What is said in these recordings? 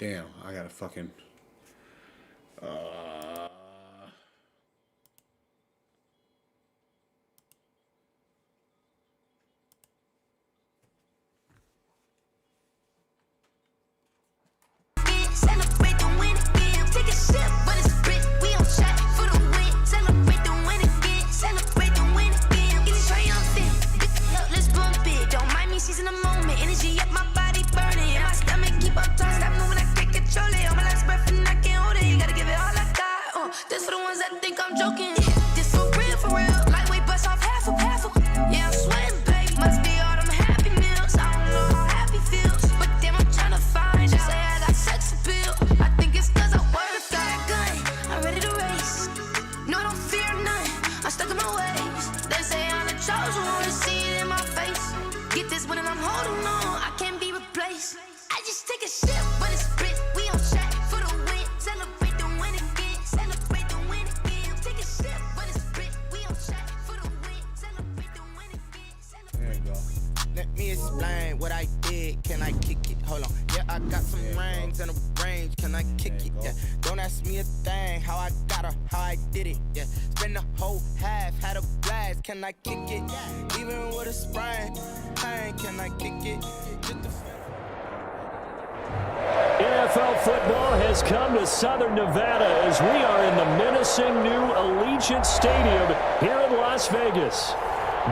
Damn, I gotta fucking... Celebrate the win again. Take a sip, but it's Brit. We on shot for the win. Celebrate the win again. Celebrate the win again. It's triumphant. Let's bump it. Don't mind me seizing the moment. Energy up, my body burning. And my stomach keep up tossed. Stop moving, I can't control it. On my last breath and I can't hold it. You gotta give it all I got. This for the ones that think I'm joking. This for real, for real. Lightweight bust off half of. Yeah, I'm sweating, babe. Must be all them happy meals. I don't know how happy feels, but damn, I'm trying to find. Just say I got sex appeal. I think it's cause I work. Got a gun, I'm ready to race. No, I don't fear none. I'm stuck in my ways. They say I'm the chosen one. See it in my face. Get this one and I'm holding on. I can't be replaced. I just take a sip, but it's Brit. We on track for the win. Celebrate the win again. Celebrate the win again. Take a sip, but it's Brit. We on track for the win. Celebrate the win again. There you go. Let me explain what I did. Can I kick it? Hold on. Yeah, I got some rings and a range. Can I kick it? Yeah. Don't ask me a thing. How I got her, how I did it. Yeah. Spend the whole half, had a blast. Can I kick it? Even with a sprain. Pain, can I kick it? Just a NFL football has come to Southern Nevada as we are in the menacing new Allegiant Stadium here in Las Vegas.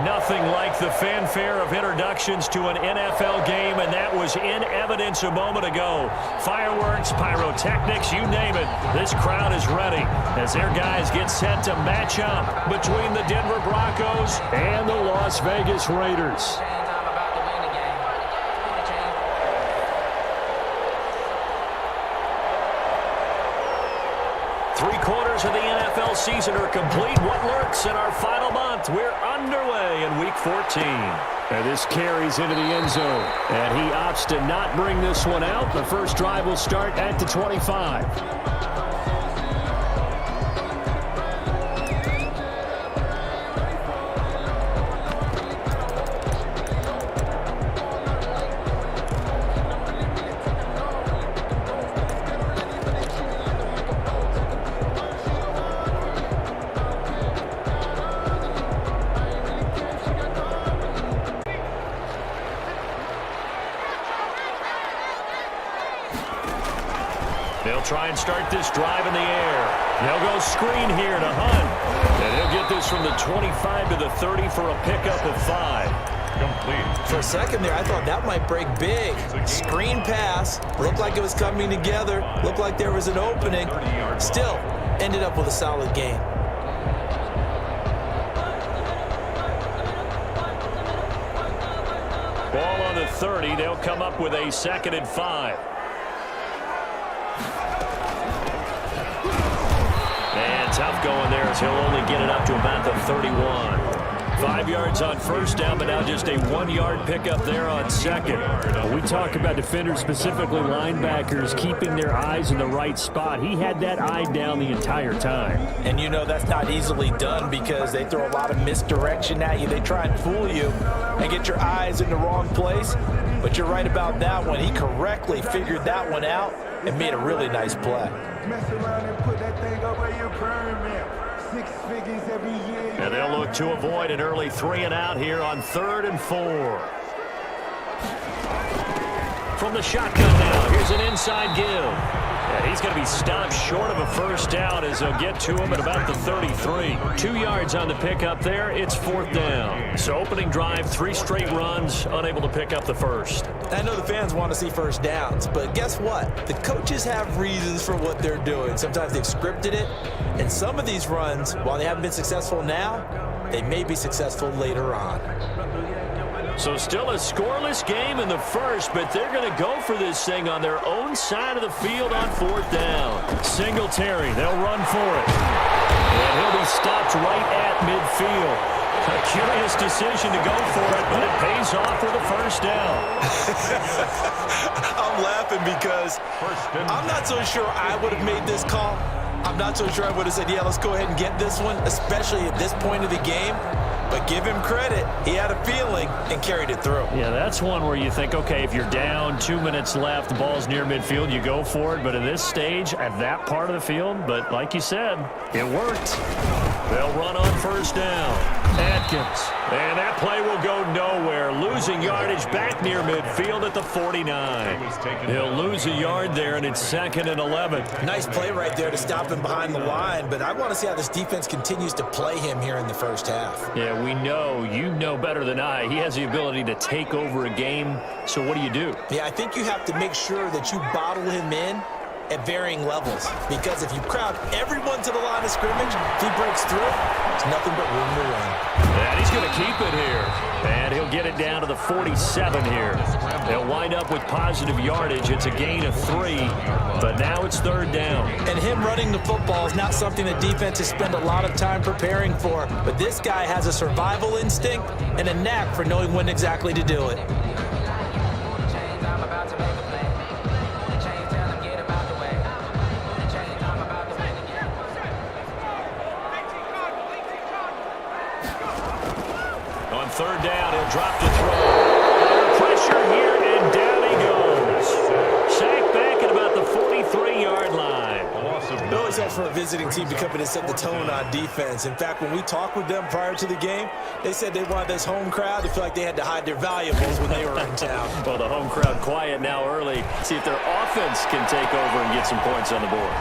Nothing like the fanfare of introductions to an NFL game, and that was in evidence a moment ago. Fireworks, pyrotechnics, you name it. This crowd is ready as their guys get set to match up between the Denver Broncos and the Las Vegas Raiders. Three-quarters of the NFL season are complete. What lurks in our final month? We're underway in Week 14. And this carries into the end zone. And he opts to not bring this one out. The first drive will start at the 25. They'll try and start this drive in the air. They'll go screen here to Hunt. And he'll get this from the 25 to the 30 for a pickup of 5. Complete. For a second there, I thought that might break big. Screen pass. Looked like it was coming together. Looked like there was an opening. Still, ended up with a solid gain. Ball on the 30. They'll come up with a 2nd and 5. And tough going there as he'll only get it up to about the 31. 5 yards on first down, but now just a 1-yard pickup there on 2nd. We talk about defenders, specifically linebackers, keeping their eyes in the right spot. He had that eye down the entire time. And you know that's not easily done because they throw a lot of misdirection at you. They try and fool you and get your eyes in the wrong place. But you're right about that one. He correctly figured that one out and made a really nice play. Mess around and put that thing over your permit. 6 figures every year. And they'll look to avoid an early 3 and out here on 3rd and 4. From the shotgun now, here's an inside give. And he's going to be stopped short of a first down as they'll get to him at about the 33. 2 yards on the pickup there. It's 4th down. So opening drive, 3 straight runs, unable to pick up the first. I know the fans want to see first downs, but guess what? The coaches have reasons for what they're doing. Sometimes they've scripted it, and some of these runs, while they haven't been successful now, they may be successful later on. So still a scoreless game in the first, but they're going to go for this thing on their own side of the field on 4th down. Singletary, they'll run for it. And he'll be stopped right at midfield. A curious decision to go for it, but it pays off with a first down. I'm laughing because I'm not so sure I would have made this call. I'm not so sure I would have said, yeah, let's go ahead and get this one, especially at this point of the game. But give him credit. He had a feeling and carried it through. Yeah, that's one where you think, okay, if you're down, 2 minutes left, the ball's near midfield, you go for it. But at this stage, at that part of the field, but like you said, it worked. They'll run on first down. Atkins. And that play will go nowhere. Losing yardage back near midfield at the 49. He'll lose a yard there, and it's 2nd and 11. Nice play right there to stop him behind the line, but I want to see how this defense continues to play him here in the first half. Yeah, we know. You know better than I. He has the ability to take over a game, so what do? Yeah, I think you have to make sure that you bottle him in at varying levels, because if you crowd everyone to the line of scrimmage, if he breaks through, there's nothing but room to run. And he's going to keep it here, and he'll get it down to the 47 here. They'll wind up with positive yardage. It's a gain of 3, but now it's 3rd down. And him running the football is not something the defenses spend a lot of time preparing for, but this guy has a survival instinct and a knack for knowing when exactly to do it. On 3rd down, he'll drop the throw. Under pressure here, and down he goes. Sacked back at about the 43-yard line. It always helps for a visiting team to come in and set the tone on defense. In fact, when we talked with them prior to the game, they said they wanted this home crowd to feel like they had to hide their valuables when they were in town. Well, the home crowd quiet now early. See if their offense can take over and get some points on the board.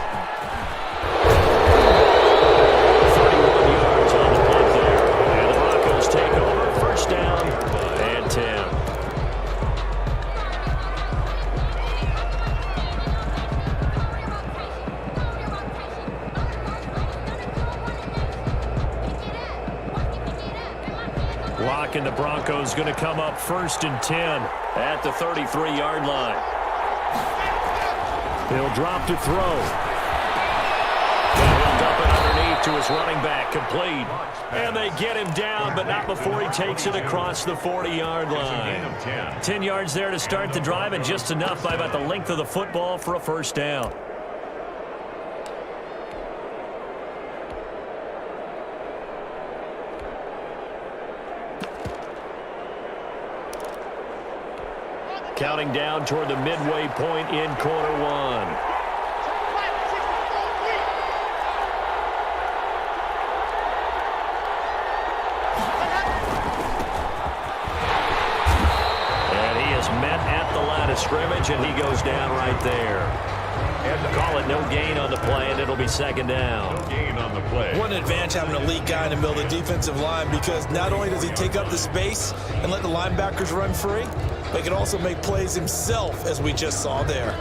31 yards on the punt there. And the Broncos take over. 1st down and 10. Block, and the Broncos going to come up 1st and 10 at the 33-yard line. He'll drop to throw. And he'll dump it underneath to his running back, complete. And they get him down, but not before he takes it across the 40-yard line. 10 yards there to start the drive, and just enough by about the length of the football for a 1st down. Counting down toward the midway point in quarter 1. Met at the line of scrimmage, and he goes down right there. And call it no gain on the play, and it'll be 2nd down. No gain on the play. What an advantage having an elite guy in the middle of the defensive line, because not only does he take up the space and let the linebackers run free, but he can also make plays himself, as we just saw there.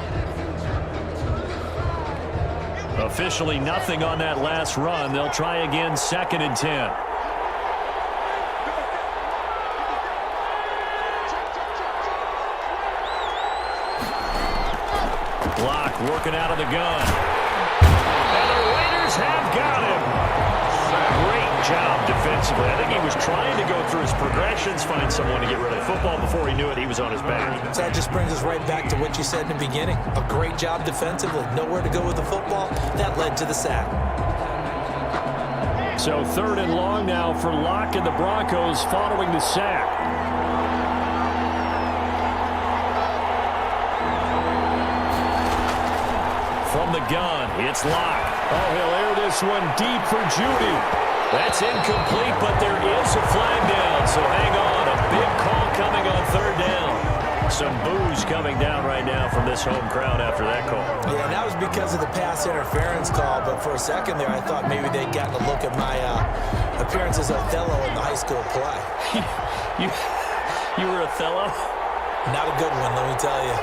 Officially nothing on that last run. They'll try again, 2nd and 10. Block working out of the gun. And the Raiders have got him. Great job defensively. I think he was trying to go through his progressions, find someone to get rid of the football. Before he knew it, he was on his back. So that just brings us right back to what you said in the beginning. A great job defensively. Nowhere to go with the football. That led to the sack. So 3rd and long now for Locke and the Broncos following the sack. From the gun, it's Locke. Oh, he'll air this one deep for Judy. That's incomplete, but there is a flag down, so hang on. A big call coming on 3rd down. Some boos coming down right now from this home crowd after that call. Yeah, that was because of the pass interference call, but for a second there I thought maybe they'd gotten a look at my appearance as Othello in the high school play. You were Othello? Not a good one, let me tell you.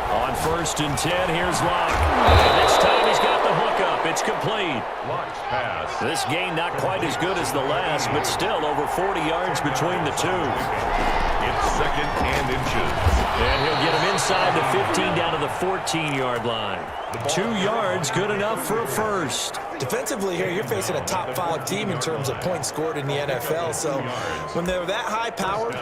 On 1st and 10, here's Locke. And this time he's got the hookup. It's complete. Locke's pass. This game not quite as good as the last, but still over 40 yards between the two. It's 2nd and inches. And he'll get him inside the 15 down to the 14-yard line. 2 yards, good enough for a first. Defensively here, you're facing a top 5 team in terms of points scored in the NFL. So when they're that high powered,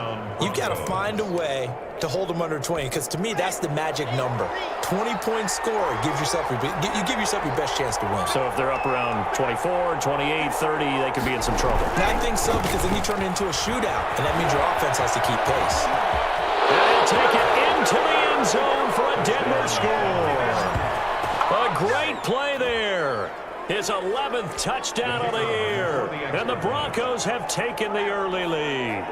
you've got to find a way to hold them under 20, because to me, that's the magic number. 20-point score gives yourself you give yourself your best chance to win. So if they're up around 24, 28, 30, they could be in some trouble. And I think so, because then you turn it into a shootout, and that means your offense has to keep pace. And they'll take it into the end zone for a Denver score. A great play there. His 11th touchdown of the year. And the Broncos have taken the early lead.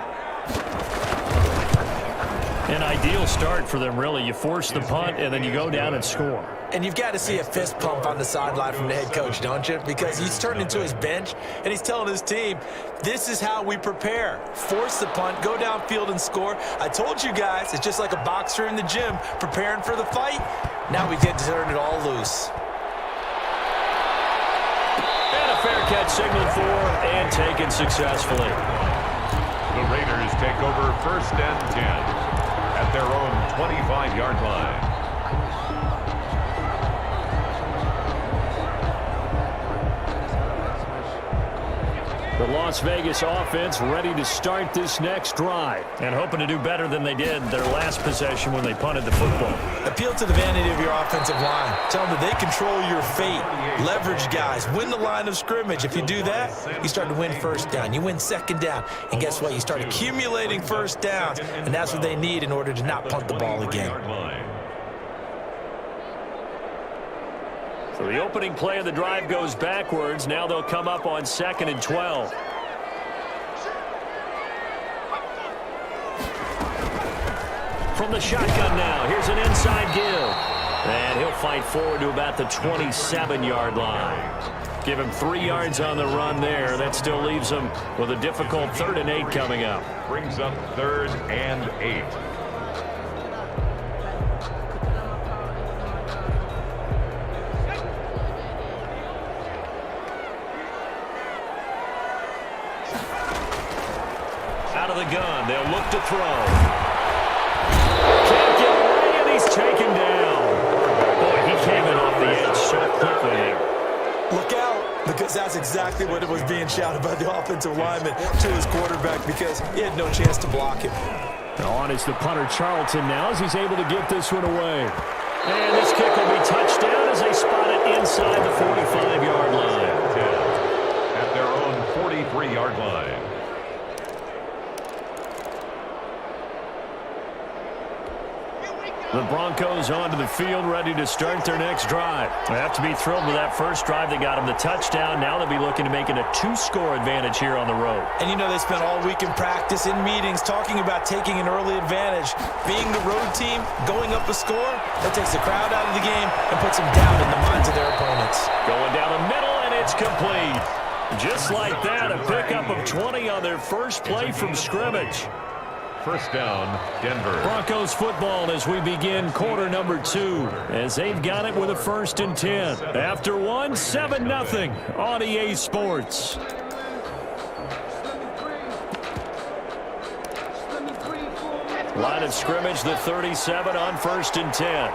An ideal start for them, really. You force the punt, and then you go down and score. And you've got to see a fist pump on the sideline from the head coach, don't you? Because he's turned into his bench, and he's telling his team, this is how we prepare. Force the punt, go downfield and score. I told you guys, it's just like a boxer in the gym preparing for the fight. Now we get to turn it all loose. And a fair catch signaled for and taken successfully. The Raiders take over 1st and 10 at their own 25-yard line. The Las Vegas offense ready to start this next drive and hoping to do better than they did their last possession when they punted the football. Appeal to the vanity of your offensive line. Tell them that they control your fate. Leverage guys. Win the line of scrimmage. If you do that, you start to win 1st down. You win 2nd down. And guess what? You start accumulating 1st downs. And that's what they need in order to not punt the ball again. So the opening play of the drive goes backwards. Now they'll come up on 2nd and 12. From the shotgun now, here's an inside give. And he'll fight forward to about the 27-yard line. Give him 3 yards on the run there. That still leaves him with a difficult 3rd and 8 coming up. Brings up 3rd and 8. Out of the gun, they'll look to throw. Can't get away, and he's taken down. Boy, he came in off the edge so quickly there. Look out, because that's exactly what it was being shouted by the offensive lineman to his quarterback, because he had no chance to block him. On is the punter Charlton now as he's able to get this one away. And this kick will be touchdown as they spot it inside the 45-yard line. At their own 43-yard line. The Broncos onto the field, ready to start their next drive. They have to be thrilled with that first drive. They got them the touchdown. Now they'll be looking to make it a 2-score advantage here on the road. And you know they spent all week in practice, in meetings, talking about taking an early advantage. Being the road team, going up a score, that takes the crowd out of the game and puts them down in the minds of their opponents. Going down the middle, and it's complete. Just like that, a pickup of 20 on their first play from scrimmage. 1st down, Denver. Broncos football as we begin quarter number 2, as they've got it with a 1st and 10. After 7-0 on EA Sports. Line of scrimmage, the 37 on 1st and 10.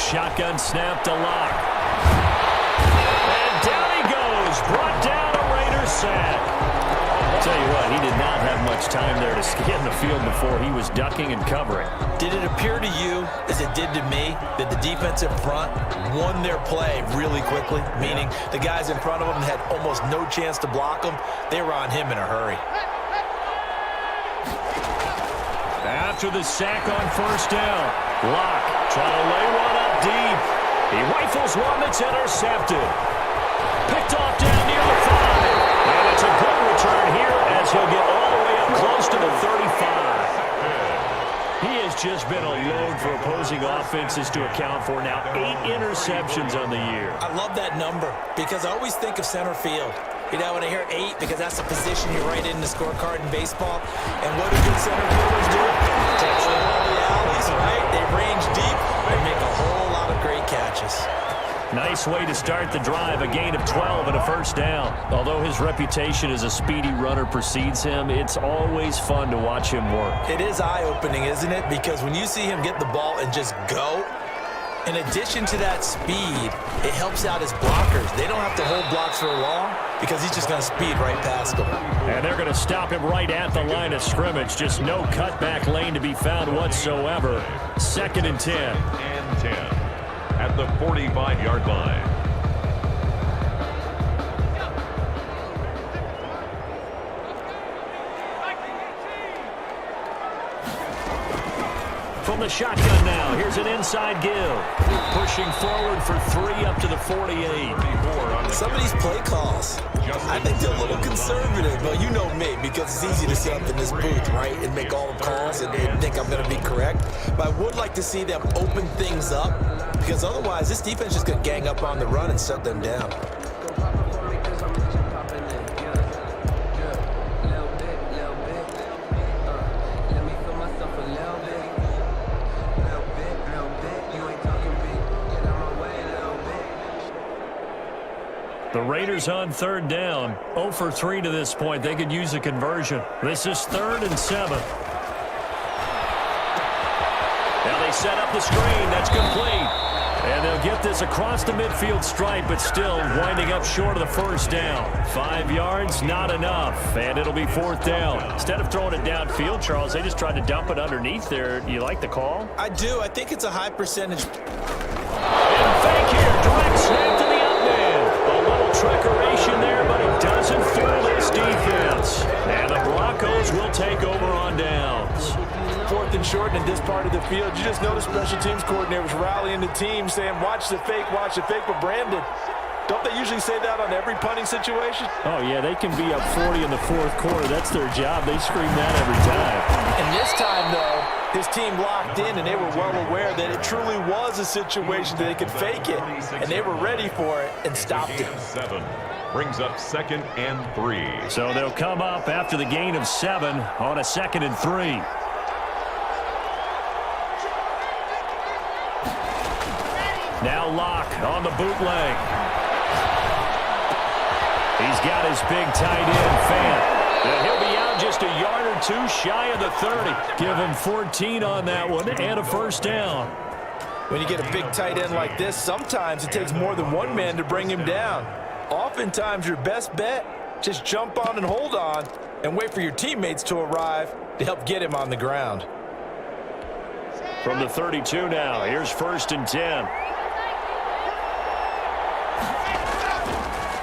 Shotgun snap to Lock. And down he goes. Brought down a Raiders sack. I'll tell you what, he did not have much time there to scan the field before he was ducking and covering. Did it appear to you, as it did to me, that the defensive front won their play really quickly? Meaning the guys in front of them had almost no chance to block them. They were on him in a hurry. After the sack on 1st down, Lock trying to lay one up deep. He rifles one that's intercepted. Picked off down near the 5. And it's a good return here as he'll get all the way up close to the 35. He has just been a load for opposing offenses to account for now. 8 interceptions on the year. I love that number because I always think of center field. You know, when I hear 8, because that's the position you write in the scorecard in baseball. And what do good center fielders do? Touch all the alleys, right? They range deep and make a whole lot of great catches. Nice way to start the drive, a gain of 12 and a first down. Although his reputation as a speedy runner precedes him, it's always fun to watch him work. It is eye-opening, isn't it? Because when you see him get the ball and just go, in addition to that speed, it helps out his blockers. They don't have to hold blocks for long because he's just going to speed right past them. And they're going to stop him right at the line of scrimmage. Just no cutback lane to be found whatsoever. 2nd and 10. And 10 at the 45-yard line. From the shotgun now, here's an inside give. Pushing forward for 3 up to the 48. Some of these play calls, I think they're a little conservative, but you know me, because it's easy to sit up in this booth, right, and make all the calls and think I'm going to be correct. But I would like to see them open things up, because otherwise this defense is just going to gang up on the run and shut them down. The Raiders on 3rd down. 0 for 3 to this point. They could use a conversion. This is 3rd and 7. Now they set up the screen. That's complete. And they'll get this across the midfield stripe, but still winding up short of the first down. 5 yards, not enough. And it'll be 4th down. Instead of throwing it downfield, Charles, they just tried to dump it underneath there. You like the call? I do. I think it's a high percentage. And fake here. Direct snap to the up man. A little trickeration there, but it doesn't fool this defense. And the Broncos will take over on downs. 4th and short in this part of the field. You just notice special teams coordinators rallying the team saying, watch the fake. But Brandon, don't they usually say that on every punting situation? Oh, yeah, they can be up 40 in the 4th quarter. That's their job. They scream that every time. And this time, though, his team locked in, and they were well aware that it truly was a situation that they could fake it, and they were ready for it and stopped it. 7 brings up 2nd and 3. So they'll come up after the gain of 7 on a 2nd and 3. Now Locke on the bootleg. He's got his big tight end, Fant. And he'll be out just a yard or 2 shy of the 30. Give him 14 on that one and a first down. When you get a big tight end like this, sometimes it takes more than one man to bring him down. Oftentimes, your best bet, just jump on and hold on and wait for your teammates to arrive to help get him on the ground. From the 32 now, here's 1st and 10.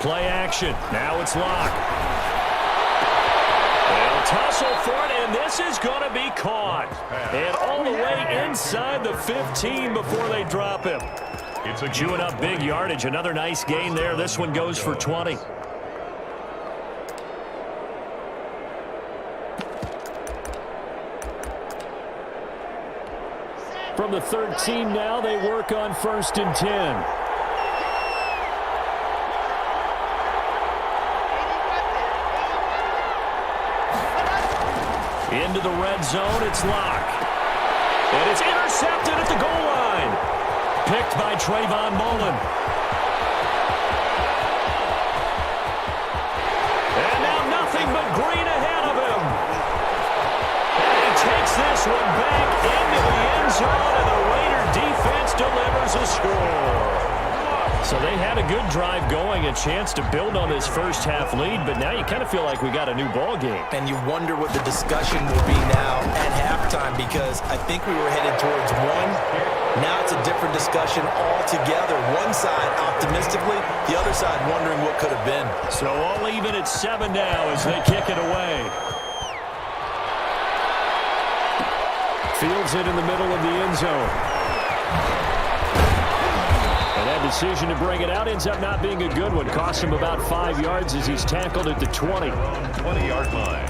Play action. Now it's Locke. They'll tussle for it, and this is going to be caught. And all the way inside the 15 before they drop him. Chewing up big yardage. Another nice gain there. This one goes for 20. From the 13 now, they work on 1st and 10. Into the red zone, it's Locke. And it's intercepted at the goal line. Picked by Trayvon Mullen. And now nothing but green ahead of him. And he takes this one back into the end zone, and the Raider defense delivers a score. So they had a good drive going, a chance to build on this first half lead, but now you kind of feel like we got a new ball game. And you wonder what the discussion will be now at halftime, because I think we were headed towards one. Now it's a different discussion altogether. One side optimistically, the other side wondering what could have been. So all even at 7 now as they kick it away. Fields it in the middle of the end zone. And that decision to bring it out ends up not being a good one. Costs him about 5 yards as he's tackled at the 20. 20-yard line.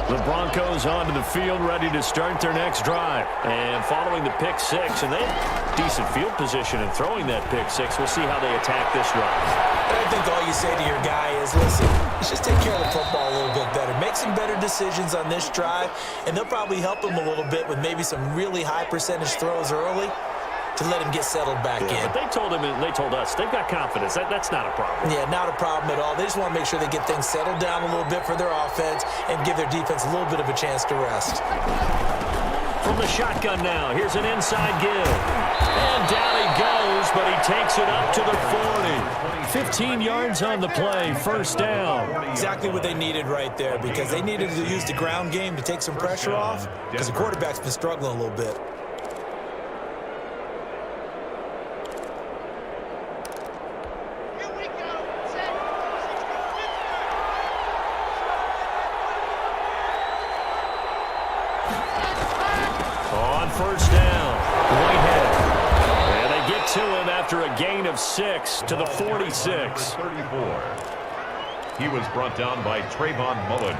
The Broncos onto the field, ready to start their next drive. And following the pick six, and they have decent field position in throwing that pick six. We'll see how they attack this drive. I think all you say to your guy is, listen, Let's just take care of the football a little bit better. Make some better decisions on this drive, and they'll probably help him a little bit with maybe some really high percentage throws early to let him get settled back in. But they told us they've got confidence. That's not a problem. Yeah, not a problem at all. They just want to make sure they get things settled down a little bit for their offense and give their defense a little bit of a chance to rest. From the shotgun now, here's an inside give. And down he goes, but he takes it up to the 40. 15 yards on the play, first down. Exactly what they needed right there, because they needed to use the ground game to take some pressure off, because the quarterback's been struggling a little bit. First down, Whitehead. And they get to him after a gain of 6 to the 46. 34. He was brought down by Trayvon Mullen.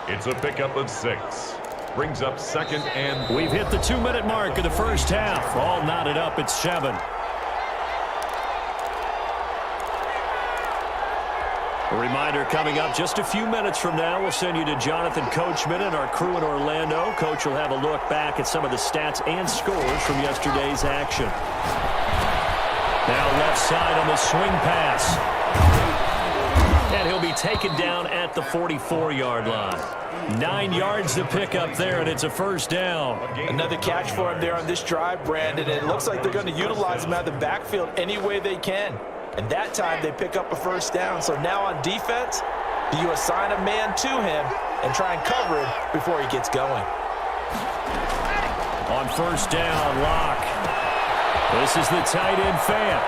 It's a pickup of 6. Brings up second and... We've hit the 2-minute mark of the first half. All knotted up at 7. A reminder coming up just a few minutes from now. We'll send you to Jonathan Coachman and our crew in Orlando. Coach will have a look back at some of the stats and scores from yesterday's action. Now left side on the swing pass. And he'll be taken down at the 44-yard line. 9 yards to pick up there, and it's a first down. Another catch for him there on this drive, Brandon. It looks like they're going to utilize him out of the backfield any way they can. And that time they pick up a first down. So now on defense, do you assign a man to him and try and cover him before he gets going? On first down, Locke. This is the tight end Fant.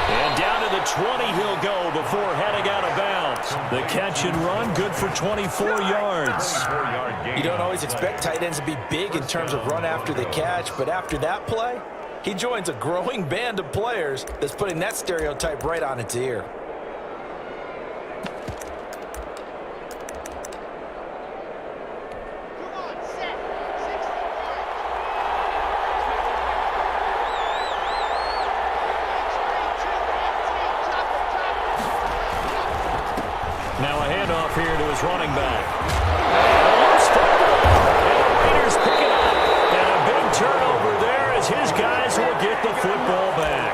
And down to the 20 he'll go before heading out of bounds. The catch and run, good for 24 yards. You don't always expect tight ends to be big in terms of run after the catch, but after that play, he joins a growing band of players that's putting that stereotype right on its ear. Now a handoff here to his running back. And the Raiders pick it up. And a big turnover there as his guys will get the football back.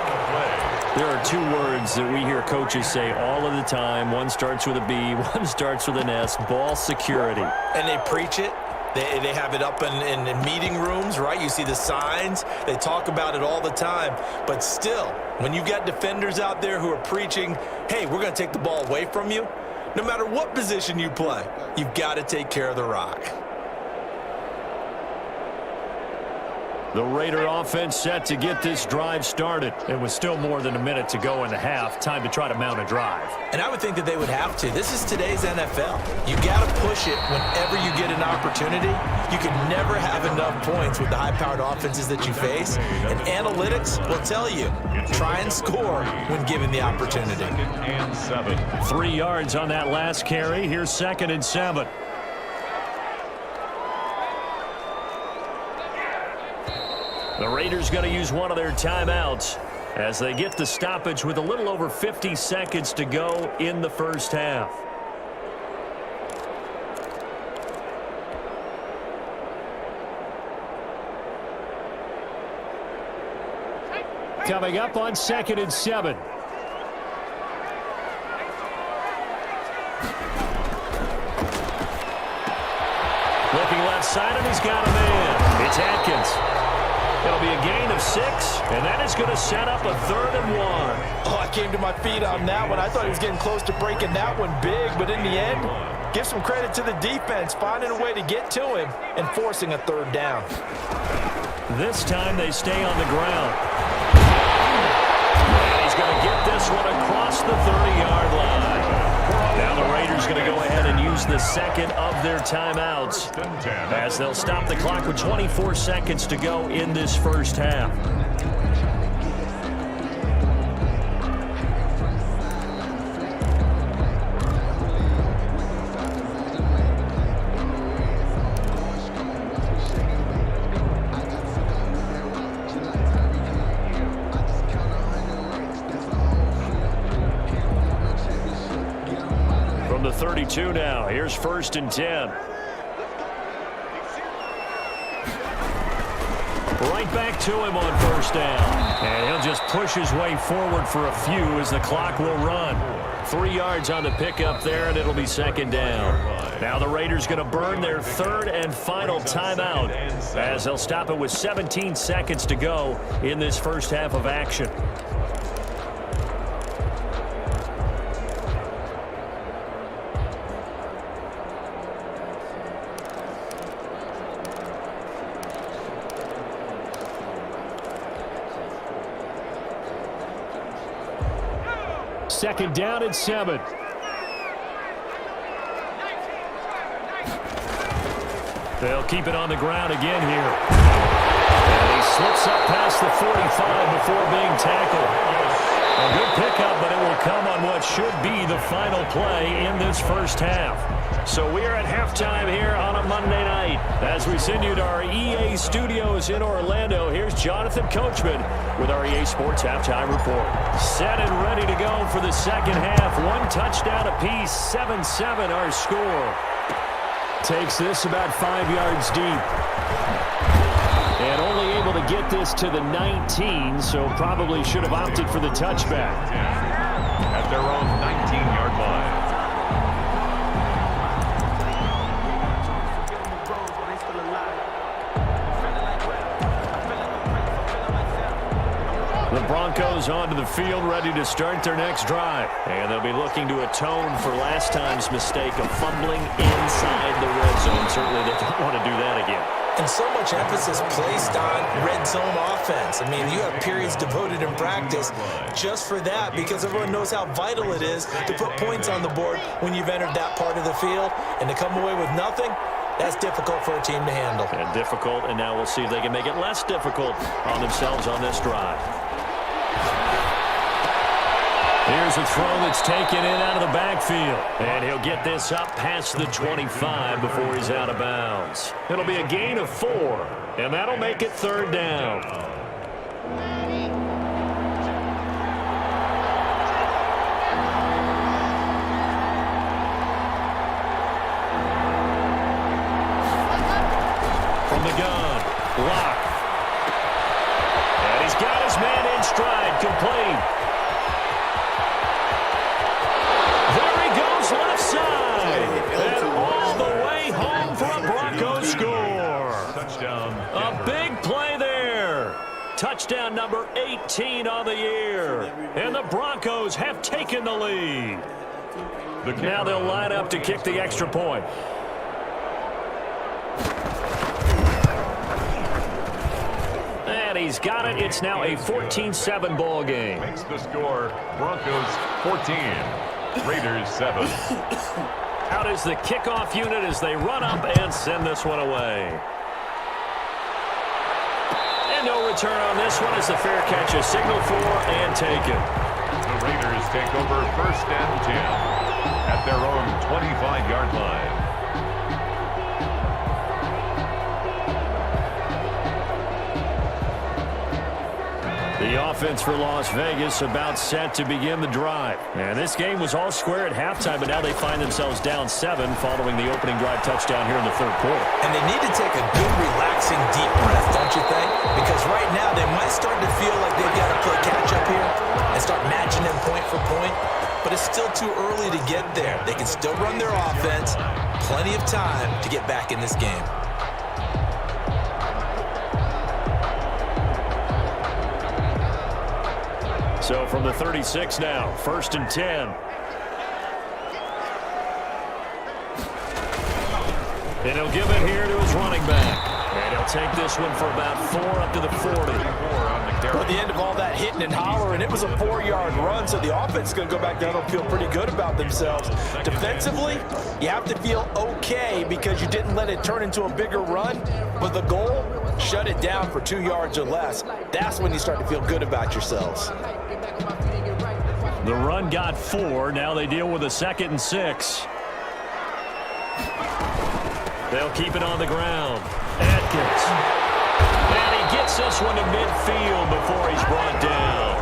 There are 2 words that we hear coaches say all of the time. One starts with a B, one starts with an S, ball security. And they preach it. They have it up in meeting rooms, right? You see the signs. They talk about it all the time. But still, when you've got defenders out there who are preaching, hey, we're going to take the ball away from you, no matter what position you play, you've got to take care of the rock. The Raider offense set to get this drive started. It was still more than a minute to go in the half. Time to try to mount a drive. And I would think that they would have to. This is today's NFL. You got to push it whenever you get an opportunity. You can never have enough points with the high-powered offenses that you face. And analytics will tell you, try and score when given the opportunity. And 7. 3 yards on that last carry. Here's 2nd and 7. The Raiders going to use one of their timeouts as they get the stoppage with a little over 50 seconds to go in the first half. Coming up on 2nd and 7. Looking left side, and he's got a man. It's Atkins. It'll be a gain of 6, and that is going to set up a 3rd and 1. Oh, I came to my feet on that one. I thought he was getting close to breaking that one big, but in the end, give some credit to the defense, finding a way to get to him and forcing a 3rd down. This time they stay on the ground. And he's going to get this one across the 30-yard line. Now the Raiders going to go ahead and use the 2nd of their timeouts as they'll stop the clock with 24 seconds to go in this first half. 32 now. Here's 1st and 10. Right back to him on 1st down. And he'll just push his way forward for a few as the clock will run. 3 yards on the pickup there, and it'll be 2nd down. Now the Raiders going to burn their 3rd and final timeout as they'll stop it with 17 seconds to go in this first half of action. Second down and 7. They'll keep it on the ground again here. And he slips up past the 45 before being tackled. A good pickup, but it will come on what should be the final play in this first half. So we are at halftime here on a Monday night. As we send you to our EA studios in Orlando, here's Jonathan Coachman with our EA Sports Halftime Report. Set and ready to go for the second half. 1 touchdown apiece, 7-7 our score. Takes this about 5 yards deep. And only able to get this to the 19, so probably should have opted for the touchback. At their own 19-yard line. The Broncos onto the field, ready to start their next drive. And they'll be looking to atone for last time's mistake of fumbling inside the red zone. Certainly they don't want to do that again. And so much emphasis placed on red zone offense. I mean, you have periods devoted in practice just for that because everyone knows how vital it is to put points on the board when you've entered that part of the field. And to come away with nothing, that's difficult for a team to handle. And difficult, and now we'll see if they can make it less difficult on themselves on this drive. Here's a throw that's taken in out of the backfield. And he'll get this up past the 25 before he's out of bounds. It'll be a gain of 4, and that'll make it 3rd down. From the gun, block. And he's got his man in stride, complete. Left side, and all the way home for a Broncos score. Touchdown. A big play there. Touchdown number 18 on the year. And the Broncos have taken the lead. Now they'll line up to kick the extra point. And he's got it. It's now a 14-7 ball game. Makes the score Broncos 14. Raiders 7. Out is the kickoff unit as they run up and send this one away. And no return on this one as the fair catch is signaled for and taken. The Raiders take over 1st and 10 at their own 25-yard line. The offense for Las Vegas about set to begin the drive. And this game was all square at halftime, but now they find themselves down 7 following the opening drive touchdown here in the 3rd quarter. And they need to take a good, relaxing, deep breath, don't you think? Because right now they might start to feel like they've got to play catch-up here and start matching them point for point. But it's still too early to get there. They can still run their offense. Plenty of time to get back in this game. So from the 36 now, 1st and 10. And he'll give it here to his running back. And he'll take this one for about 4 up to the 40. At the end of all that hitting and hollering, it was a 4-yard run, so the offense is going to go back down and feel pretty good about themselves. Defensively, you have to feel okay because you didn't let it turn into a bigger run. But the goal, shut it down for 2 yards or less. That's when you start to feel good about yourselves. The run got 4. Now they deal with a 2nd and 6. They'll keep it on the ground. Atkins. And he gets this one to midfield before he's brought down.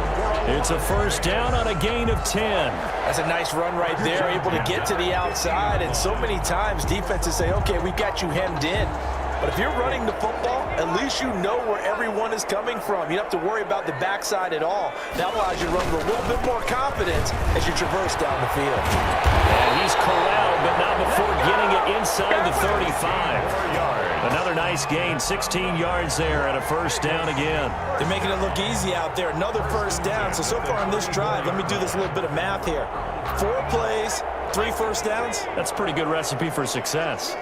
It's a first down on a gain of 10. That's a nice run right there, able to get to the outside. And so many times defenses say, okay, we've got you hemmed in. But if you're running the football, at least you know where everyone is coming from. You don't have to worry about the backside at all. That allows you to run with a little bit more confidence as you traverse down the field. And he's corralled, but not before getting it inside the 35. Another nice gain, 16 yards there and a first down again. They're making it look easy out there. Another first down. So far on this drive, let me do this little bit of math here. 4 plays, 3 first downs. That's a pretty good recipe for success.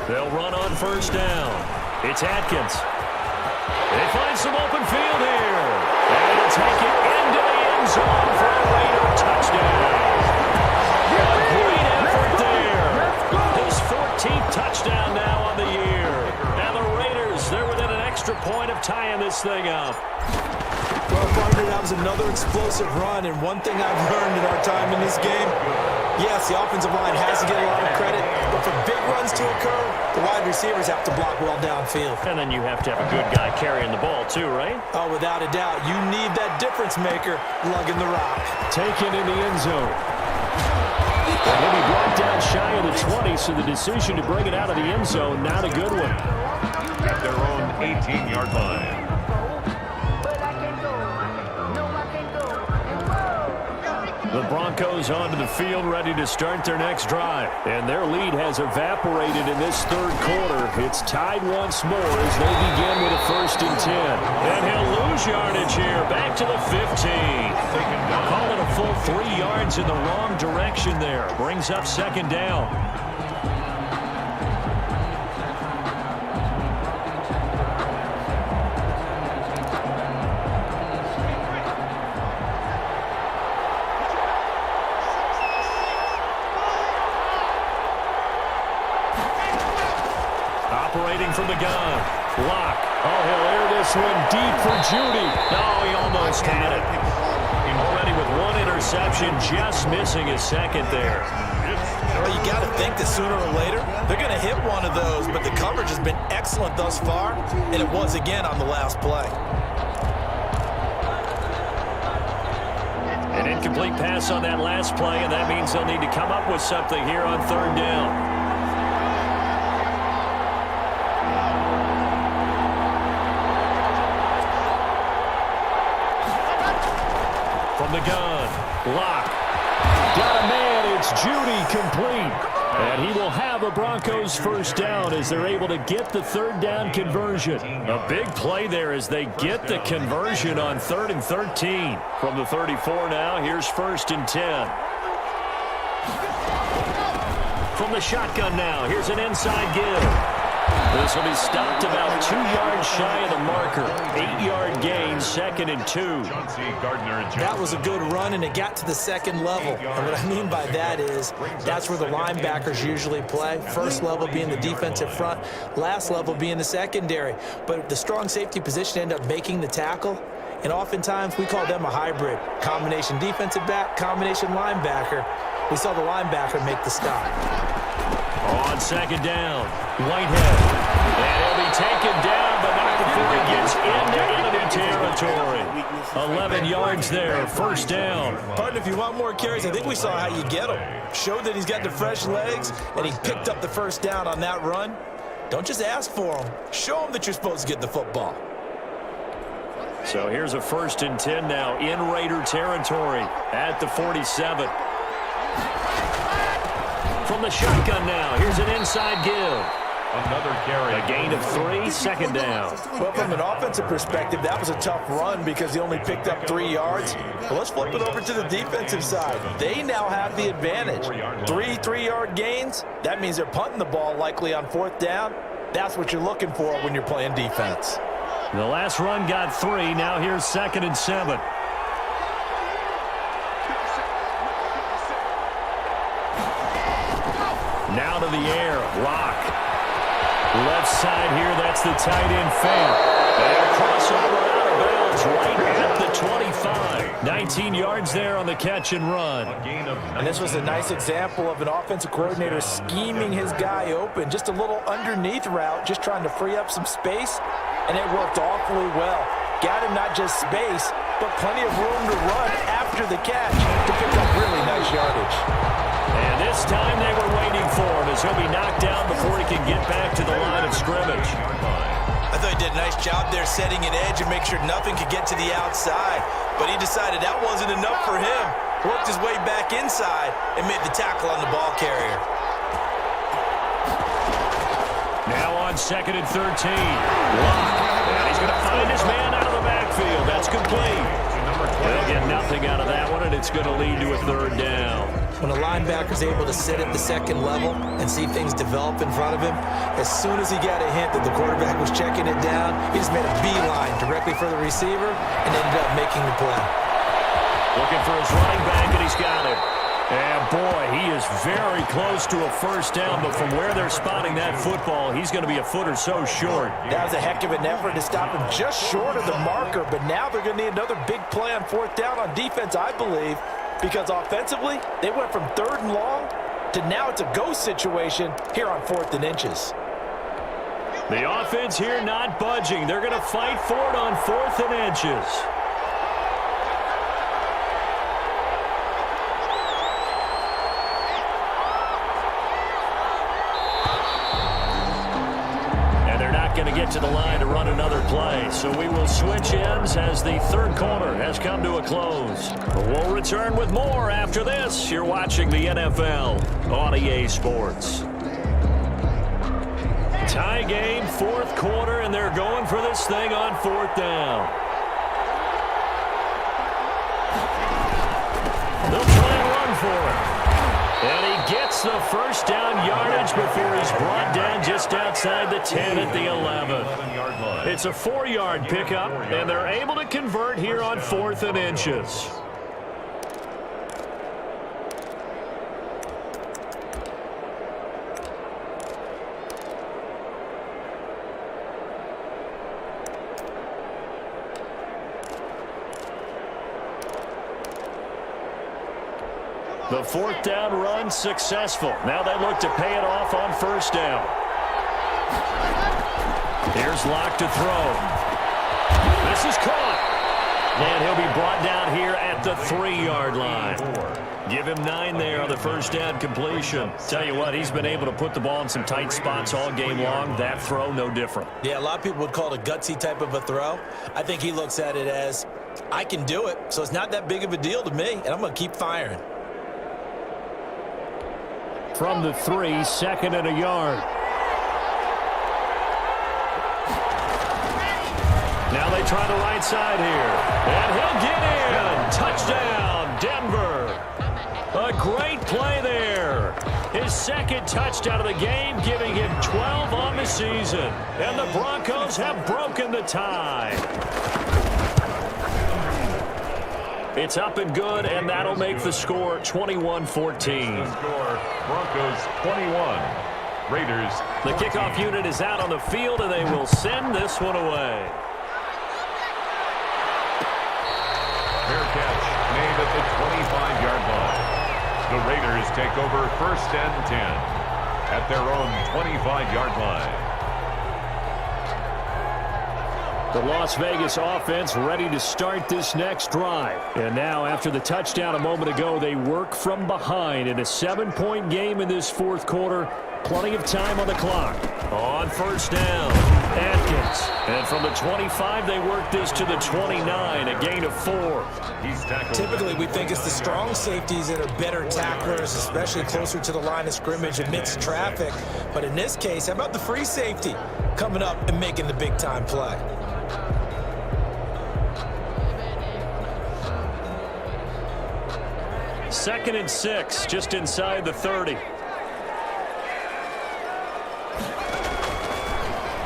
They'll run on first down. It's Atkins. They find some open field here. And it'll take it into the end zone for a Raider touchdown. A great effort there. His 14th touchdown now on the year. And the Raiders, they're within an extra point of tying this thing up. Well, partner, that was another explosive run. And one thing I've learned in our time in this game, yes, the offensive line has to get a lot of credit, but for big runs to occur, the wide receivers have to block well downfield. And then you have to have a good guy carrying the ball too, right? Oh, without a doubt. You need that difference maker lugging the rock. Taken in the end zone. And he'll be brought down shy of the 20, so the decision to bring it out of the end zone, not a good one. At their own 18-yard line. The Broncos onto the field, ready to start their next drive. And their lead has evaporated in this third quarter. It's tied once more as they begin with a 1st and 10. And he'll lose yardage here, back to the 15. Call it a full 3 yards in the wrong direction there. Brings up 2nd down. Operating from the gun. Lock. Oh, he'll air this one deep for Judy. No, he almost had it. Already with 1 interception, just missing his 2nd there. Well, you got to think that sooner or later, they're going to hit one of those, but the coverage has been excellent thus far, and it was again on the last play. An incomplete pass on that last play, and that means they'll need to come up with something here on 3rd down. From the gun, Lock. Got a man, it's Judy, complete. And he will have a Broncos 1st down as they're able to get the 3rd down conversion. A big play there as they get the conversion on 3rd and 13. From the 34 now, here's 1st and 10. From the shotgun now, here's an inside give. This will be stopped about 2 yards shy of the marker. 8-yard gain, 2nd and 2. That was a good run, and it got to the 2nd level. And what I mean by that is that's where the linebackers usually play. 1st level being the defensive front, last level being the secondary. But the strong safety position ended up making the tackle. And oftentimes we call them a hybrid. Combination defensive back, combination linebacker. We saw the linebacker make the stop. On 2nd down, Whitehead. And he'll be taken down, but not before he gets into enemy territory. 11 yards there, 1st down. Partner, if you want more carries, I think we saw how you get him. Showed that he's got the fresh legs, and he picked up the 1st down on that run. Don't just ask for him. Show him that you're supposed to get the football. So here's a 1st and 10 now in Raider territory at the 47. From the shotgun now, here's an inside give. Another carry. A gain of 3, 2nd down. Well, from an offensive perspective, that was a tough run because he only picked up 3 yards. But let's flip it over to the defensive side. They now have the advantage. 3 3-yard gains. That means they're punting the ball likely on 4th down. That's what you're looking for when you're playing defense. The last run got 3. Now here's 2nd and 7. Now to the air. Lock. Left side here, that's the tight end fake. And a crossover out of bounds right at the 25. 19 yards there on the catch and run. And this was a nice example of an offensive coordinator scheming his guy open. Just a little underneath route, just trying to free up some space. and it worked awfully well. Got him not just space, but plenty of room to run after the catch to pick up really nice yardage. And this time they were waiting for him as he'll be knocked down before he can get back to the line of scrimmage. I thought he did a nice job there setting an edge and make sure nothing could get to the outside. But he decided that wasn't enough for him. Worked his way back inside and made the tackle on the ball carrier. Now on 2nd and 13. Lock. And he's going to find his man out of the backfield. That's complete. They'll get nothing out of that one, and it's going to lead to a 3rd down. When a linebacker's able to sit at the second level and see things develop in front of him, as soon as he got a hint that the quarterback was checking it down, he just made a beeline directly for the receiver and ended up making the play. Looking for his running back, and he's got it. And, boy, he is very close to a 1st down, but from where they're spotting that football, he's going to be a foot or so short. That was a heck of an effort to stop him just short of the marker, but now they're going to need another big play on 4th down on defense, I believe, because offensively, they went from 3rd and long to now it's a go situation here on 4th and inches. The offense here not budging. They're going to fight for it on 4th and inches. Going to get to the line to run another play. So we will switch ends as the 3rd quarter has come to a close. We'll return with more after this. You're watching the NFL on EA Sports. Tie game, 4th quarter, and they're going for this thing on 4th down. They'll try and run for it. And he gets the 1st down yardage before he's brought down just outside the 10 at the 11. It's a 4-yard pickup, and they're able to convert here on 4th and inches. The 4th down run successful. Now they look to pay it off on 1st down. Here's Locke to throw. This is caught. And he'll be brought down here at the 3-yard line. Give him 9 there on the 1st down completion. Tell you what, he's been able to put the ball in some tight spots all game long. That throw, no different. Yeah, a lot of people would call it a gutsy type of a throw. I think he looks at it as, I can do it, so it's not that big of a deal to me, and I'm going to keep firing. From the 3, 2nd and a yard. Now they try the right side here. And he'll get in. Touchdown, Denver. A great play there. His 2nd touchdown of the game, giving him 12 on the season. And the Broncos have broken the tie. It's up and good, and that'll make the score 21-14. Broncos 21. Raiders. The kickoff unit is out on the field, and they will send this one away. Fair catch made at the 25-yard line. The Raiders take over 1st and 10 at their own 25-yard line. The Las Vegas offense ready to start this next drive. And now, after the touchdown a moment ago, they work from behind in a 7-point game in this 4th quarter. Plenty of time on the clock. On 1st down, Atkins. And from the 25, they work this to the 29, a gain of 4. Typically, we think it's the strong safeties that are better tacklers, especially closer to the line of scrimmage amidst traffic. But in this case, how about the free safety coming up and making the big-time play? Second and 6, just inside the 30.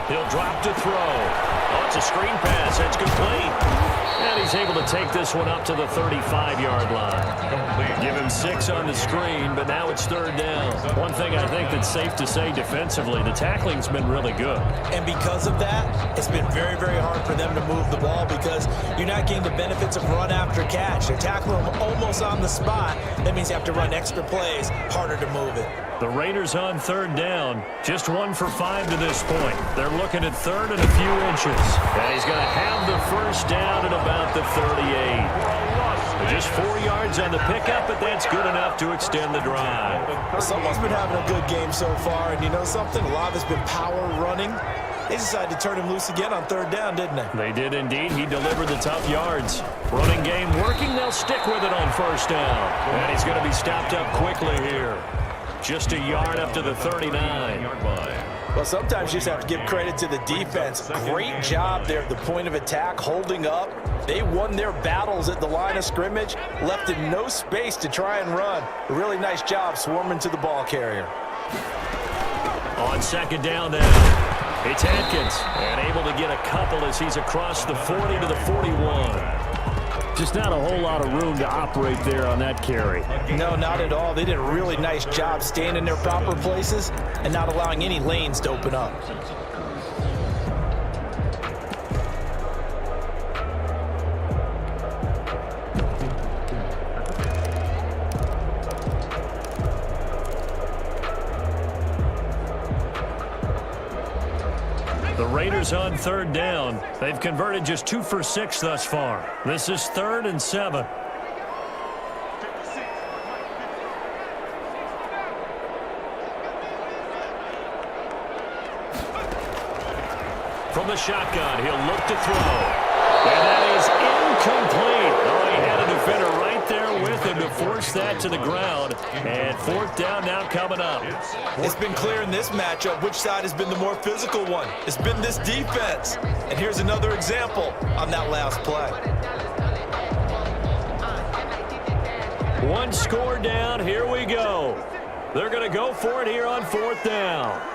He'll drop to throw. Oh, it's a screen pass. It's complete. And he's able to take this one up to the 35-yard line. Give him 6 on the screen, but now it's 3rd down. One thing I think that's safe to say defensively, the tackling's been really good. And because of that, it's been very, very hard for them to move the ball because you're not getting the benefits of run after catch. They're tackling them almost on the spot. That means you have to run extra plays, harder to move it. The Raiders on 3rd down, just 1 for 5 to this point. They're looking at 3rd and a few inches. And he's going to have the 1st down at about the 38. Just 4 yards on the pickup, but that's good enough to extend the drive. Someone's been having a good game so far, and you know something? A lot of it's been power running. They decided to turn him loose again on 3rd down, didn't they? They did indeed. He delivered the tough yards. Running game working. They'll stick with it on 1st down. And he's going to be stopped up quickly here. Just a yard up to the 39-yard line. Well, sometimes you just have to give credit to the defense. Great job there at the point of attack, holding up. They won their battles at the line of scrimmage, left him no space to try and run. A really nice job swarming to the ball carrier. On 2nd down now, it's Atkins, and able to get a couple as he's across the 40 to the 41. Just not a whole lot of room to operate there on that carry. No, not at all. They did a really nice job staying in their proper places and not allowing any lanes to open up. The Raiders on 3rd down. They've converted just 2 for 6 thus far. This is 3rd and 7. From the shotgun, he'll look to throw. And that is incomplete. Oh, he had a defender right there with him to force that to the ground. And 4th down now coming up. It's been clear in this matchup which side has been the more physical one. It's been this defense. And here's another example on that last play. 1 score down. Here we go. They're going to go for it here on 4th down.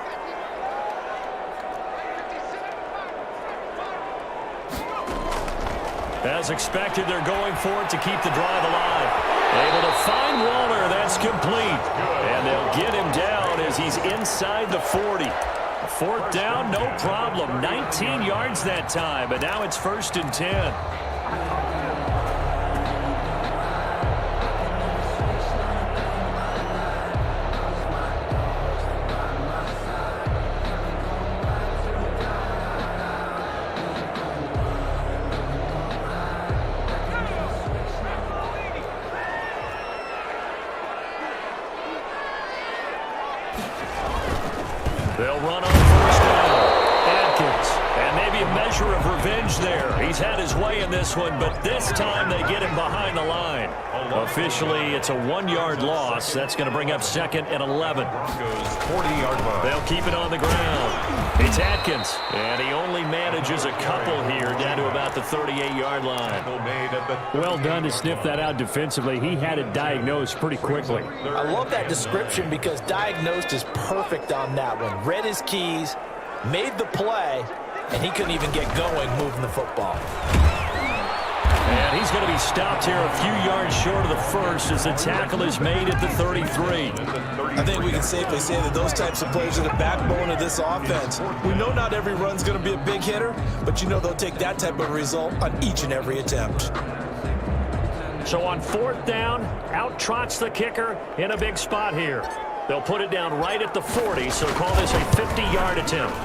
As expected, they're going for it to keep the drive alive. Able to find Waller. That's complete. And they'll get him down as he's inside the 40. 4th down, no problem. 19 yards that time, but now it's 1st and 10. They'll run on 1st down. Atkins. And maybe a measure of revenge there. He's had his way in this one, but this time they get him behind the line. Officially, it's a 1-yard loss. That's going to bring up 2nd and 11. Broncos 40-yard line. They'll keep it on the ground. It's Atkins. And he only manages a couple here down to about the 38-yard line. Well done to sniff that out defensively. He had it diagnosed pretty quickly. I love that description because diagnosed is perfect on that one. Read his keys, made the play, and he couldn't even get going moving the football. And he's going to be stopped here a few yards short of the 1st as the tackle is made at the 33. I think we can safely say that those types of plays are the backbone of this offense. We know not every run's going to be a big hitter, but you know they'll take that type of result on each and every attempt. So on 4th down, out trots the kicker in a big spot here. They'll put it down right at the 40, so call this a 50-yard attempt.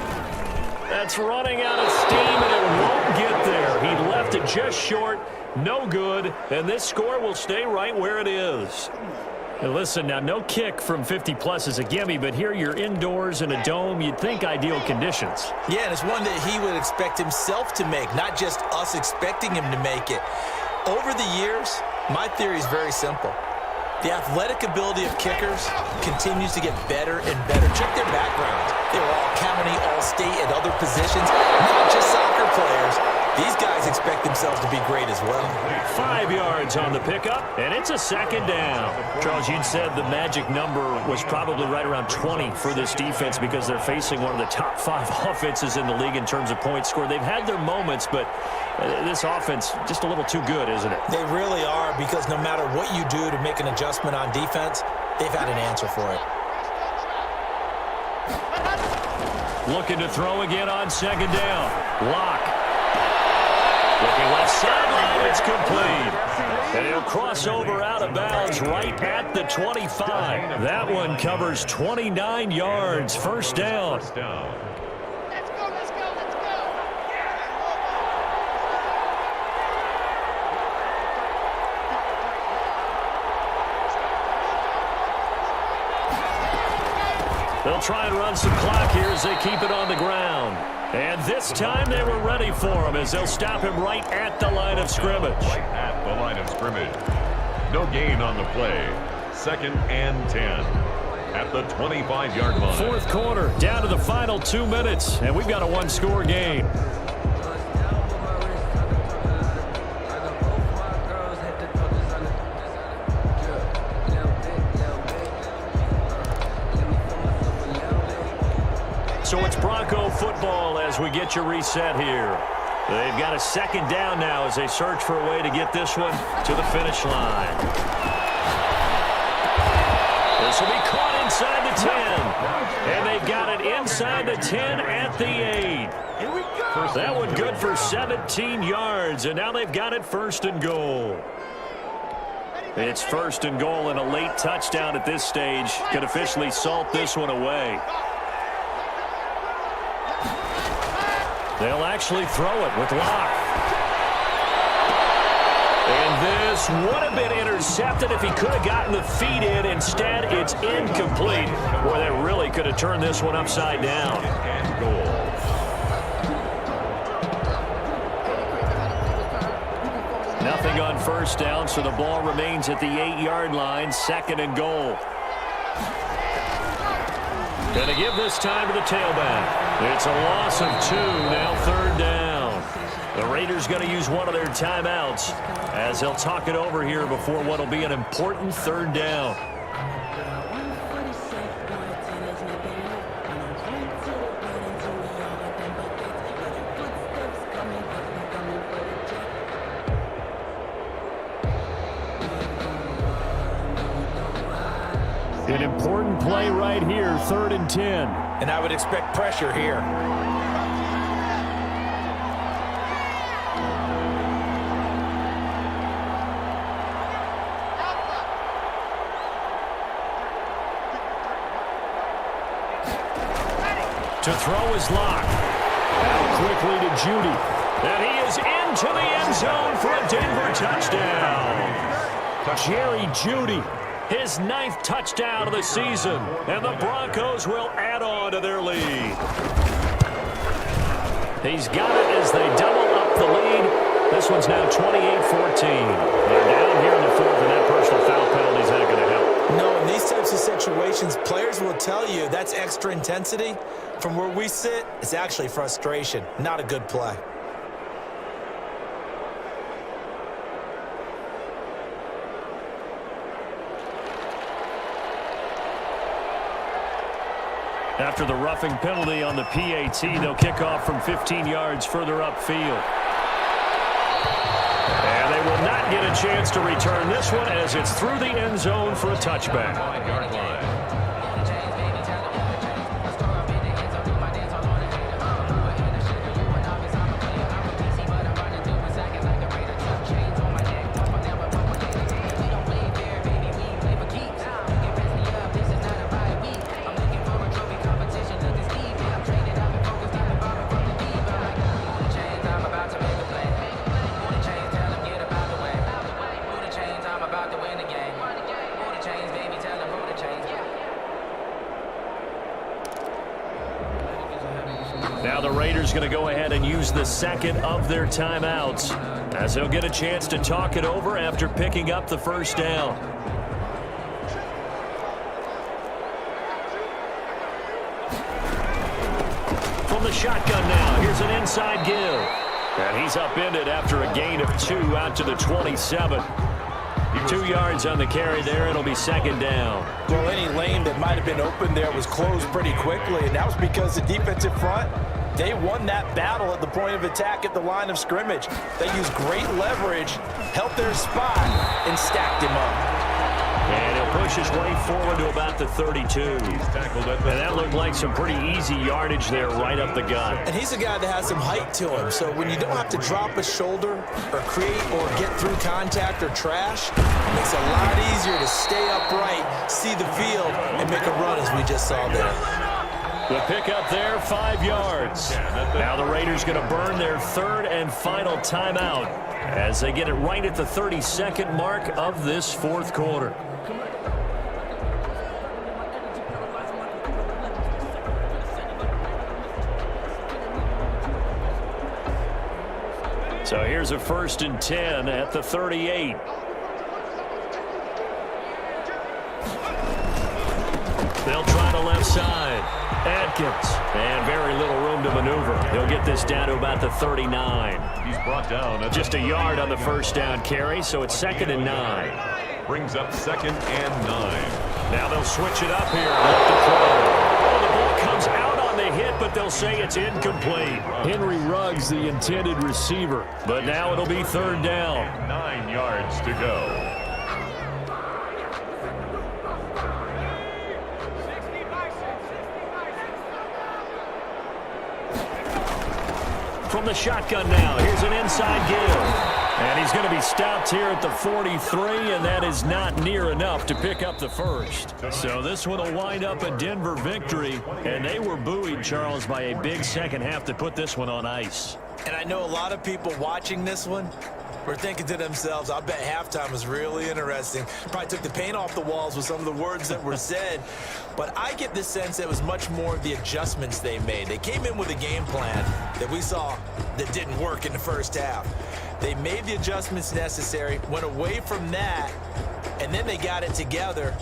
That's running out of steam, and it won't get there. He left it just short, no good, and this score will stay right where it is. Now listen, now no kick from 50-plus is a gimme, but here you're indoors in a dome. You'd think ideal conditions. Yeah, and it's one that he would expect himself to make, not just us expecting him to make it. Over the years, my theory is very simple. The athletic ability of kickers continues to get better and better. Check their backgrounds. They were all county, all-state, and other positions, not just soccer players. These guys expect themselves to be great as well. 5 yards on the pickup, and it's a second down. Charles, you'd said the magic number was probably right around 20 for this defense because they're facing one of the top 5 offenses in the league in terms of points scored. They've had their moments, but this offense just a little too good, isn't it? They really are, because no matter what you do to make an adjustment on defense, they've had an answer for it. Looking to throw again on second down. Lock. Looking left sideline, it's complete. And he'll cross over out of bounds right at the 25. That one covers 29 yards. First down. Let's go, let's go, let's go. They'll try and run some clock here as they keep it on the ground. And this time they were ready for him as they'll stop him right at the line of scrimmage. Right at the line of scrimmage. No gain on the play. 2nd and 10 at the 25-yard line. Fourth quarter, down to the final 2 minutes, and we've got a one-score game. So it's Bronco football as we get you reset here. They've got a second down now as they search for a way to get this one to the finish line. This will be caught inside the 10. And they've got it inside the 10 at the 8. That one good for 17 yards, and now they've got it 1st and goal. It's 1st and goal, and a late touchdown at this stage could officially salt this one away. They'll actually throw it with Locke. And this would have been intercepted if he could have gotten the feet in. Instead, it's incomplete. Boy, they really could have turned this one upside down. And goal. Nothing on first down, so the ball remains at the 8-yard line. 2nd and goal. Going to give this time to the tailback. It's a loss of 2, now 3rd down. The Raiders going to use one of their timeouts as they'll talk it over here before what will be an important 3rd down. An important play right here, 3rd and 10. And I would expect pressure here. To throw is Locke. Out quickly to Judy. And he is into the end zone for a Denver touchdown. Jerry Judy. His 9th touchdown of the season, and the Broncos will add on to their lead. He's got it as they double up the lead. This one's now 28-14. They're down here in the 4th, and that personal foul penalty is not going to help. No, in these types of situations, players will tell you that's extra intensity. From where we sit, it's actually frustration, not a good play. After the roughing penalty on the PAT, they'll kick off from 15 yards further upfield. And they will not get a chance to return this one as it's through the end zone for a touchback. 5-yard line. Now the Raiders going to go ahead and use the 2nd of their timeouts as they'll get a chance to talk it over after picking up the 1st down. From the shotgun now, here's an inside give. And he's upended after a gain of 2 out to the 27. 2 yards on the carry there. It'll be second down. Well, any lane that might have been open there was closed pretty quickly, and that was because the defensive front, they won that battle at the point of attack at the line of scrimmage. They used great leverage, helped their spot, and stacked him up. And he'll push his way forward to about the 32. He's tackled it. And that looked like some pretty easy yardage there right up the gut. And he's a guy that has some height to him, so when you don't have to drop a shoulder or create or get through contact or trash, it makes it a lot easier to stay upright, see the field, and make a run as we just saw there. The pickup there, 5 yards. Now the Raiders going to burn their third and final timeout as they get it right at the 32nd mark of this fourth quarter. So here's a 1st and 10 at the 38. They'll try the left side. Atkins. And very little room to maneuver. He'll get this down to about the 39. He's brought down at just a yard on the first down carry, so it's 2nd and 9. Brings up 2nd and 9. Now they'll switch it up here. Left to throw. Oh, the ball comes out on the hit, but they'll say it's incomplete. Henry Ruggs, the intended receiver. But now it'll be 3rd down. 9 yards to go. From the shotgun now, here's an inside give. And he's going to be stopped here at the 43, and that is not near enough to pick up the first. So this one will wind up a Denver victory, and they were buoyed, Charles, by a big second half to put this one on ice. And I know a lot of people watching this one were thinking to themselves, I bet halftime was really interesting. Probably took the paint off the walls with some of the words that were said. But I get the sense it was much more of the adjustments they made. They came in with a game plan that we saw that didn't work in the first half. They made the adjustments necessary, went away from that, and then they got it together,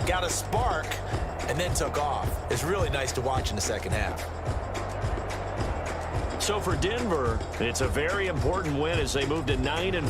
got a spark, and then took off. It's really nice to watch in the second half. So for Denver, it's a very important win as they move to 9-4.